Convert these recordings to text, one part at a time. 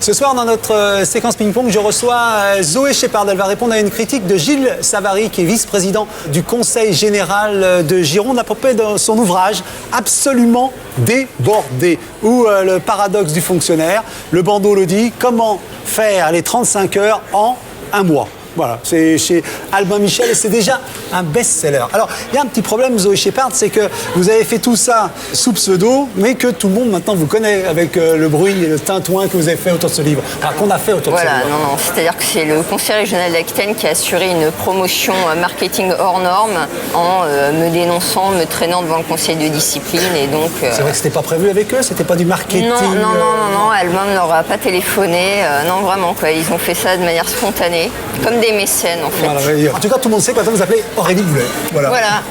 Ce soir, dans notre séquence ping-pong, je reçois Zoé Shepard. Elle va répondre à une critique de Gilles Savary, qui est vice-président du Conseil général de Gironde, à propos de son ouvrage « Absolument débordé » ou le paradoxe du fonctionnaire. Le bandeau le dit, comment faire les 35 heures en un mois. Voilà, c'est chez Albin Michel et c'est déjà un best-seller. Alors, il y a un petit problème, Zoé Shepard, c'est que vous avez fait tout ça sous pseudo, mais que tout le monde maintenant vous connaît avec le bruit et le tintouin que vous avez fait autour de ce livre. Enfin, qu'on a fait autour de ce livre. Voilà, non, c'est-à-dire que c'est le Conseil régional d'Aquitaine qui a assuré une promotion marketing hors norme en me dénonçant, me traînant devant le conseil de discipline et donc... C'est vrai que c'était pas prévu avec eux, c'était pas du marketing. Non, Albin ne leur a pas téléphoné, non vraiment quoi, ils ont fait ça de manière spontanée, comme des mécènes en fait. Voilà, en tout cas, tout le monde sait que maintenant vous appelez Aurélie Boulet. Voilà.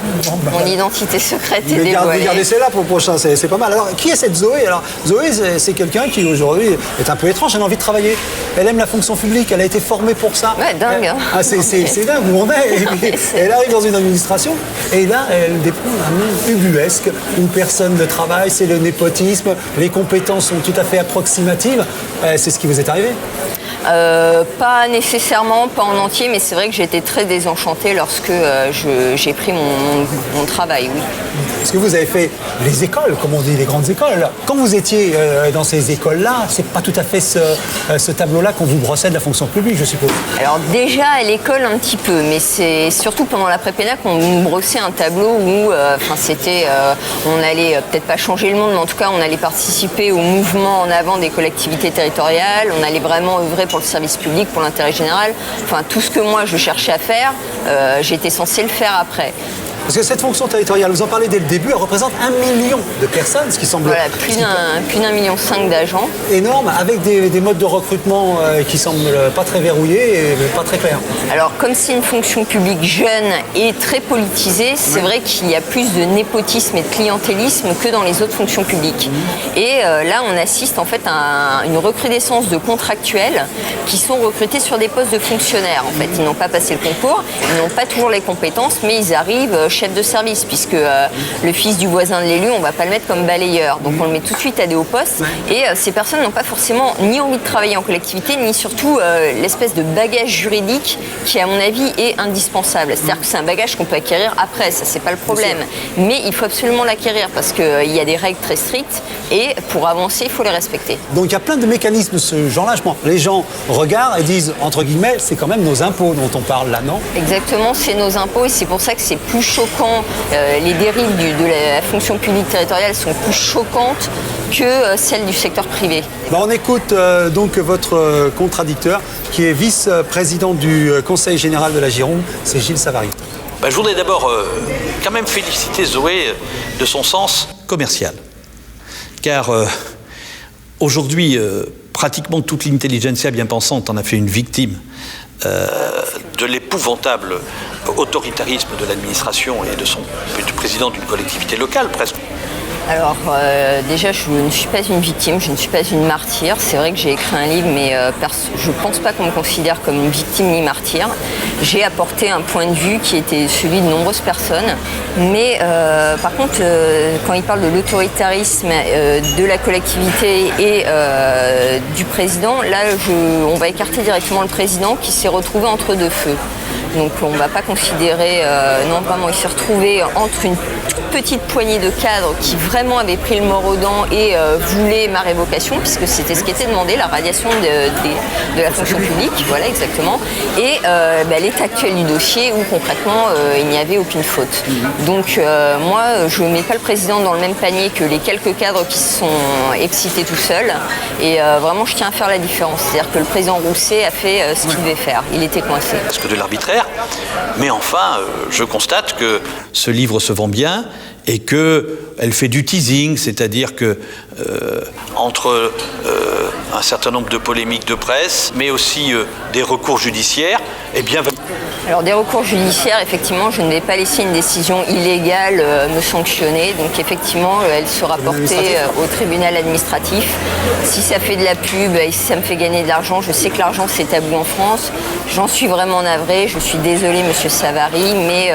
Mon identité secrète est dévoilée. Regardez celle-là pour le prochain, c'est pas mal. Alors, qui est cette Zoé? Alors, Zoé, c'est quelqu'un qui aujourd'hui est un peu étrange, elle a envie de travailler. Elle aime la fonction publique, elle a été formée pour ça. Ouais, dingue. C'est dingue où on est. Elle arrive dans une administration et là, elle déploie un monde ubuesque où personne ne travaille, c'est le népotisme, les compétences sont tout à fait approximatives. C'est ce qui vous est arrivé? Pas nécessairement, pas en entier, mais c'est vrai que j'ai été très désenchantée lorsque j'ai pris mon travail, oui. Est-ce que vous avez fait les écoles, comme on dit, les grandes écoles? Quand vous étiez dans ces écoles-là, c'est pas tout à fait ce tableau-là qu'on vous brossait de la fonction publique, je suppose. Alors déjà à l'école un petit peu, mais c'est surtout pendant la prépéna qu'on nous brossait un tableau où, on allait peut-être pas changer le monde, mais en tout cas on allait participer au mouvement en avant des collectivités territoriales, on allait vraiment œuvrer pour le service public, pour l'intérêt général. Enfin tout ce que moi je cherchais à faire, j'étais censée le faire après. Parce que cette fonction territoriale, vous en parlez dès le début, elle représente 1 million de personnes, ce qui semble... Voilà, plus d'1,5 million d'agents. Énorme, avec des modes de recrutement qui semblent pas très verrouillés et pas très clairs. Alors, comme c'est une fonction publique jeune et très politisée, c'est vrai qu'il y a plus de népotisme et de clientélisme que dans les autres fonctions publiques. Et là, on assiste en fait à une recrudescence de contractuels qui sont recrutés sur des postes de fonctionnaires. En fait, ils n'ont pas passé le concours, ils n'ont pas toujours les compétences, mais ils arrivent chef de service, puisque le fils du voisin de l'élu, on ne va pas le mettre comme balayeur. Donc on le met tout de suite à des hauts postes. Et ces personnes n'ont pas forcément ni envie de travailler en collectivité, ni surtout l'espèce de bagage juridique qui, à mon avis, est indispensable. C'est-à-dire que c'est un bagage qu'on peut acquérir après, ça c'est pas le problème. Mais il faut absolument l'acquérir parce qu'il y a des règles très strictes et pour avancer, il faut les respecter. Donc il y a plein de mécanismes de ce genre-là. Je pense les gens regardent et disent, entre guillemets, c'est quand même nos impôts dont on parle là, non? Exactement, c'est nos impôts et c'est pour ça que c'est plus choquant. Les dérives de la fonction publique territoriale sont plus choquantes que celles du secteur privé. On écoute donc votre contradicteur, qui est vice-président du Conseil général de la Gironde, c'est Gilles Savary. Je voudrais d'abord quand même féliciter Zoé de son sens commercial. Car aujourd'hui, pratiquement toute l'intelligentsia bien pensante en a fait une victime de l'épouvantable autoritarisme de l'administration et du président d'une collectivité locale presque. Alors déjà, je ne suis pas une victime, je ne suis pas une martyre. C'est vrai que j'ai écrit un livre, mais je ne pense pas qu'on me considère comme une victime ni martyr. J'ai apporté un point de vue qui était celui de nombreuses personnes. Mais par contre, quand il parle de l'autoritarisme de la collectivité et du président, là, on va écarter directement le président qui s'est retrouvé entre deux feux. Donc on ne va pas considérer, non vraiment, il s'est retrouvé entre une toute petite poignée de cadres qui vraiment avaient pris le mort aux dents et voulaient ma révocation, puisque c'était ce qui était demandé, la radiation de la fonction publique, voilà exactement, et l'état actuel du dossier où concrètement il n'y avait aucune faute. Donc moi je ne mets pas le président dans le même panier que les quelques cadres qui se sont excités tout seuls, et vraiment je tiens à faire la différence, c'est-à-dire que le président Rousset a fait ce qu'il devait faire, il était coincé. Parce que de l'arbitraire. Mais enfin, je constate que ce livre se vend bien et qu'elle fait du teasing, c'est-à-dire que entre un certain nombre de polémiques de presse, mais aussi des recours judiciaires, eh bien... Alors des recours judiciaires, effectivement, je ne vais pas laisser une décision illégale me sanctionner. Donc effectivement, elle sera portée au tribunal administratif. Si ça fait de la pub et si ça me fait gagner de l'argent, je sais que l'argent c'est tabou en France. J'en suis vraiment navrée. Je suis désolée, Monsieur Savary, mais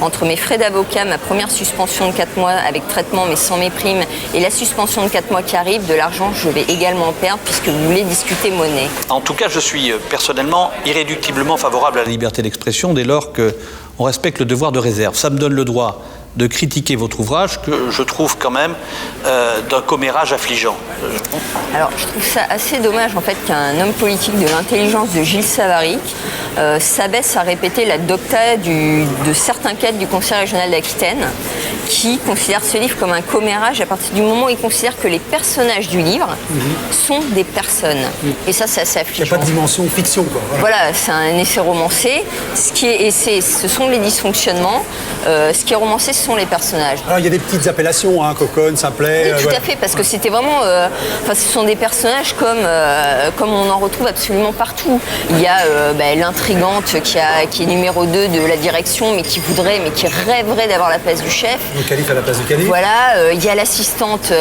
entre mes frais d'avocat, ma première suspension de 4 mois avec traitement mais sans mes primes et la suspension de 4 mois qui arrive, de l'argent je vais également perdre puisque vous voulez discuter monnaie. En tout cas, je suis personnellement irréductiblement favorable à la liberté d'expression dès lors qu'on respecte le devoir de réserve. Ça me donne le droit de critiquer votre ouvrage que je trouve quand même d'un commérage affligeant. Alors je trouve ça assez dommage en fait qu'un homme politique de l'intelligence de Gilles Savary s'abaisse à répéter la docta de certains cadres du Conseil régional d'Aquitaine qui considèrent ce livre comme un commérage à partir du moment où ils considèrent que les personnages du livre sont des personnes. Et ça, c'est assez affligeant. Il n'y a pas de dimension fiction, quoi. Voilà, c'est un essai romancé. Ce sont les dysfonctionnements. Ce qui est romancé, ce sont les personnages. Alors, il y a des petites appellations, hein, Coconne, Simplet... Oui, tout à fait, parce que c'était vraiment... ce sont des personnages comme on en retrouve absolument partout. Il y a l'intrigante qui est numéro 2 de la direction, mais qui rêverait d'avoir la place du chef. Le calife à la place du calife. Voilà, il y a l'assistante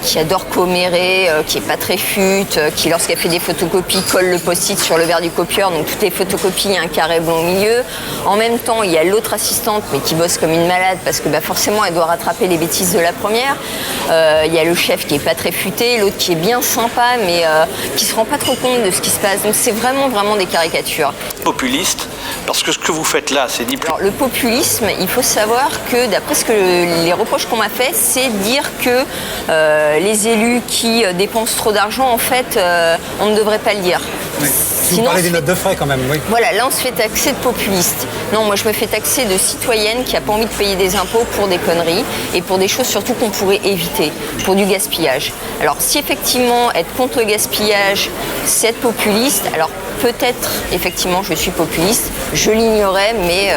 qui adore commérer, qui est pas très fute, qui lorsqu'elle fait des photocopies colle le post-it sur le verre du copieur, donc toutes les photocopies, il y a un carré blanc au milieu. En même temps, il y a l'autre assistante, mais qui bosse comme une malade parce que forcément elle doit rattraper les bêtises de la première. Il y a le chef qui est pas très futé, l'autre qui est bien sympa, mais qui se rend pas trop compte de ce qui se passe. Donc c'est vraiment des caricatures. Populiste, parce que ce que vous faites là, c'est dit plus. Alors le populisme, il faut savoir que d'après les reproches qu'on m'a fait, c'est dire que les élus qui dépensent trop d'argent, en fait, on ne devrait pas le dire. Oui. Vous parlez des notes de frais quand même, oui. Voilà, là on se fait taxer de populiste. Non, moi je me fais taxer de citoyenne qui n'a pas envie de payer des impôts pour des conneries et pour des choses surtout qu'on pourrait éviter, pour du gaspillage. Alors si effectivement être contre le gaspillage, c'est être populiste, alors peut-être effectivement je suis populiste, je l'ignorais, mais...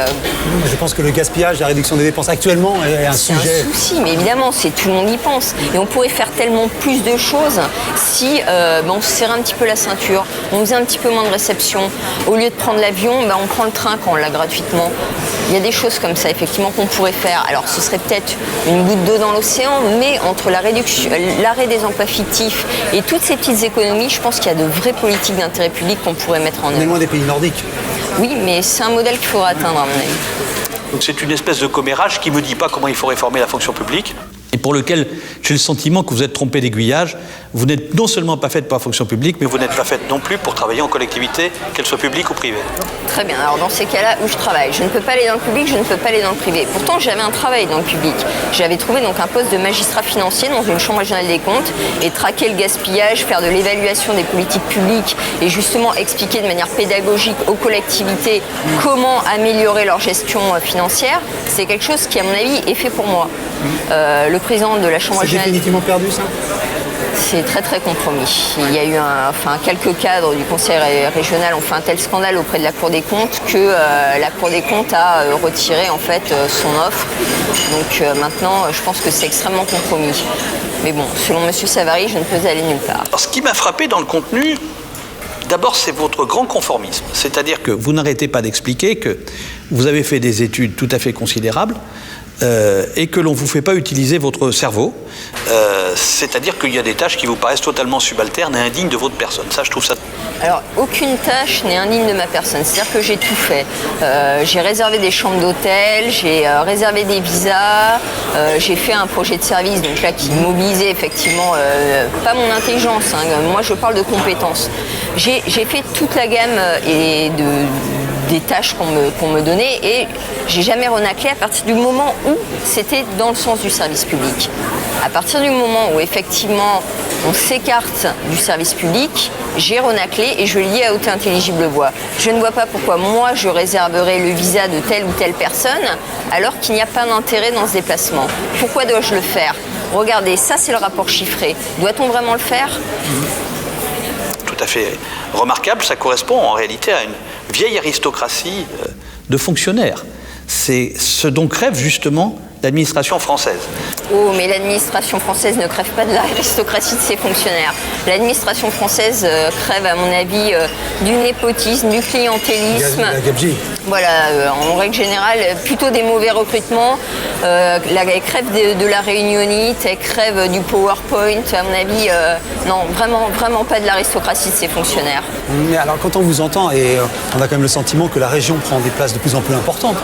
Je pense que le gaspillage, la réduction des dépenses actuellement est un sujet... C'est un souci, mais évidemment, tout le monde y pense. Et on pourrait faire tellement plus de choses si on se serrait un petit peu la ceinture, on faisait un petit peu moins de réception. Au lieu de prendre l'avion, on prend le train quand on l'a gratuitement. Il y a des choses comme ça, effectivement, qu'on pourrait faire. Alors, ce serait peut-être une goutte d'eau dans l'océan, mais entre l'arrêt des emplois fictifs et toutes ces petites économies, je pense qu'il y a de vraies politiques d'intérêt public qu'on pourrait mettre en œuvre. On est loin des pays nordiques. Oui, mais c'est un modèle qu'il faudra atteindre, à mon avis. Donc c'est une espèce de commérage qui ne me dit pas comment il faut réformer la fonction publique et pour lequel j'ai le sentiment que vous êtes trompé d'aiguillage. Vous n'êtes non seulement pas faite pour la fonction publique, mais vous n'êtes pas faite non plus pour travailler en collectivité, qu'elle soit publique ou privée. Très bien. Alors dans ces cas-là où je travaille, je ne peux pas aller dans le public, je ne peux pas aller dans le privé. Pourtant, j'avais un travail dans le public. J'avais trouvé donc un poste de magistrat financier dans une chambre régionale des comptes et traquer le gaspillage, faire de l'évaluation des politiques publiques et justement expliquer de manière pédagogique aux collectivités comment améliorer leur gestion financière. C'est quelque chose qui, à mon avis, est fait pour moi. Le président de la chambre régionale... C'est définitivement perdu, ça ? C'est très très compromis. Il y a eu quelques cadres du conseil régional ont fait un tel scandale auprès de la Cour des comptes que la Cour des comptes a retiré en fait son offre. Donc maintenant, je pense que c'est extrêmement compromis. Mais bon, selon M. Savary, je ne peux aller nulle part. Alors, ce qui m'a frappé dans le contenu, d'abord, c'est votre grand conformisme. C'est-à-dire que vous n'arrêtez pas d'expliquer que vous avez fait des études tout à fait considérables et que l'on ne vous fait pas utiliser votre cerveau. C'est-à-dire qu'il y a des tâches qui vous paraissent totalement subalternes et indignes de votre personne. Ça, je trouve ça... Alors, aucune tâche n'est indigne de ma personne. C'est-à-dire que j'ai tout fait. J'ai réservé des chambres d'hôtel, j'ai réservé des visas, j'ai fait un projet de service, donc là, qui mobilisait effectivement pas mon intelligence. Hein. Moi, je parle de compétences. J'ai fait toute la gamme des tâches qu'on me donnait et j'ai jamais renaclé à partir du moment où c'était dans le sens du service public. À partir du moment où effectivement on s'écarte du service public, j'ai renaclé et je lis à haute intelligible voix. Je ne vois pas pourquoi moi je réserverais le visa de telle ou telle personne alors qu'il n'y a pas d'intérêt dans ce déplacement. Pourquoi dois-je le faire ? Regardez, ça c'est le rapport chiffré. Doit-on vraiment le faire ? Tout à fait remarquable, ça correspond en réalité à une vieille aristocratie de fonctionnaires. C'est ce dont crèvent justement l'administration française. Oh, mais l'administration française ne crève pas de l'aristocratie de ses fonctionnaires. L'administration française crève, à mon avis, du népotisme, du clientélisme. La gabegie. Voilà, en règle générale, plutôt des mauvais recrutements. Elle crève de la réunionite, elle crève du PowerPoint. À mon avis, non, vraiment pas de l'aristocratie de ses fonctionnaires. Mais alors, quand on vous entend, et on a quand même le sentiment que la région prend des places de plus en plus importantes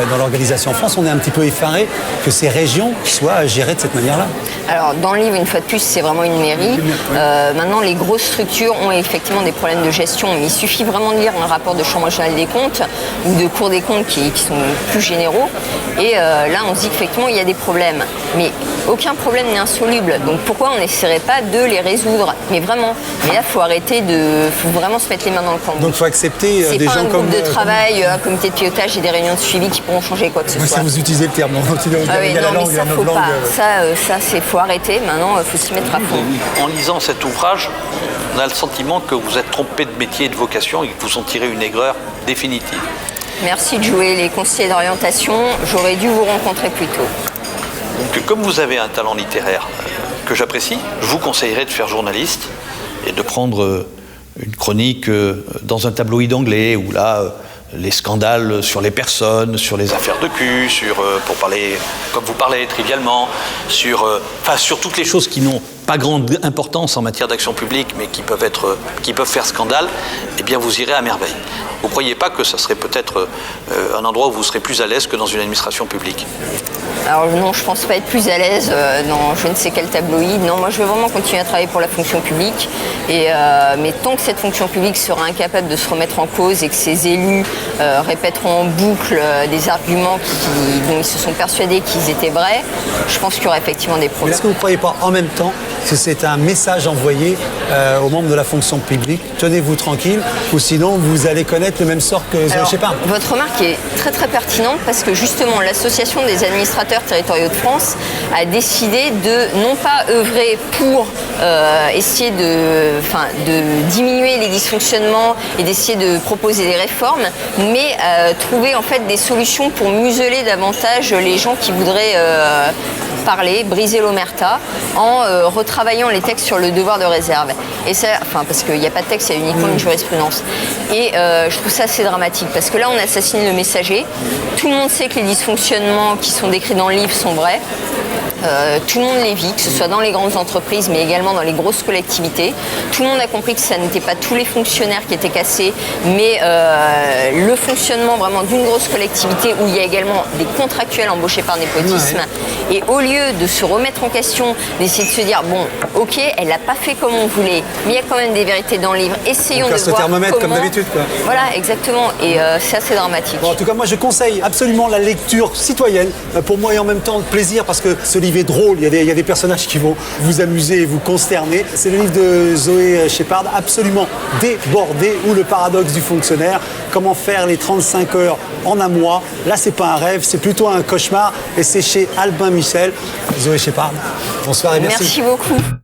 dans l'organisation en France, on est un petit peu effaré que ces régions soient gérées de cette manière-là. Alors, dans le livre, une fois de plus, c'est vraiment une mairie. Maintenant, les grosses structures ont effectivement des problèmes de gestion, mais il suffit vraiment de lire un rapport de Chambre régionale des comptes ou de Cour des comptes qui sont plus généraux. Et là, on se dit qu'effectivement, il y a des problèmes. Mais aucun problème n'est insoluble. Donc, pourquoi on n'essaierait pas de les résoudre? Mais vraiment. Mais là, il faut arrêter faut vraiment se mettre les mains dans le cambouis. Donc, il faut accepter c'est des pas gens un comme... groupe de travail, un comité de pilotage et des réunions de suivi qui pourront changer quoi que ce soit. Ça, vous utilisez le terme. Ah oui, non, mais ça, faut pas. Ça, faut arrêter. Maintenant, il faut s'y mettre à fond. En lisant cet ouvrage, on a le sentiment que vous êtes trompé de métier et de vocation et que vous en tirez une aigreur définitive. Merci de jouer les conseillers d'orientation. J'aurais dû vous rencontrer plus tôt. Donc, comme vous avez un talent littéraire que j'apprécie, je vous conseillerais de faire journaliste et de prendre une chronique dans un tabloïd anglais où là, les scandales sur les personnes, sur les affaires de cul, pour parler comme vous parlez trivialement, sur toutes les choses qui n'ont pas grande importance en matière d'action publique, mais qui peuvent faire scandale, eh bien vous irez à merveille. Vous ne croyez pas que ça serait peut-être un endroit où vous serez plus à l'aise que dans une administration publique? Alors non, je ne pense pas être plus à l'aise dans je ne sais quel tabloïd. Non, moi je veux vraiment continuer à travailler pour la fonction publique. Mais tant que cette fonction publique sera incapable de se remettre en cause et que ses élus répéteront en boucle des arguments dont ils se sont persuadés qu'ils étaient vrais, je pense qu'il y aura effectivement des problèmes. Est-ce que vous ne croyez pas en même temps que c'est un message envoyé aux membres de la fonction publique? Tenez-vous tranquille, ou sinon vous allez connaître le même sort que Zoé Shepard. Votre remarque est très très pertinente parce que justement l'association des administrateurs territoriaux de France a décidé de non pas œuvrer pour essayer de diminuer les dysfonctionnements et d'essayer de proposer des réformes, mais trouver en fait des solutions pour museler davantage les gens qui voudraient parler, briser l'omerta en retravaillant les textes sur le devoir de réserve. Et ça, parce qu'il n'y a pas de texte, il y a uniquement une jurisprudence. Et je trouve ça assez dramatique parce que là, on assassine le messager. Tout le monde sait que les dysfonctionnements qui sont décrits dans le livre sont vrais. Tout le monde les vit, que ce soit dans les grandes entreprises, mais également dans les grosses collectivités. Tout le monde a compris que ça n'était pas tous les fonctionnaires qui étaient cassés, mais le fonctionnement vraiment d'une grosse collectivité où il y a également des contractuels embauchés par népotisme. Ouais. Et au lieu de se remettre en question, d'essayer de se dire, bon, ok, elle n'a pas fait comme on voulait, mais il y a quand même des vérités dans le livre. Essayons de voir thermomètre comment... comme d'habitude, quoi. Voilà, exactement. Et c'est assez dramatique. Bon, en tout cas, moi, je conseille absolument la lecture citoyenne, pour moi et en même temps plaisir, parce que ce livre est drôle. Il y a des personnages qui vont vous amuser et vous consterner. C'est le livre de Zoé Shepard, absolument débordé, ou le paradoxe du fonctionnaire. Comment faire les 35 heures en un mois. Là, c'est pas un rêve, c'est plutôt un cauchemar. Et c'est chez Albin Michel. Zoé Shepard, bonsoir et merci. Merci beaucoup.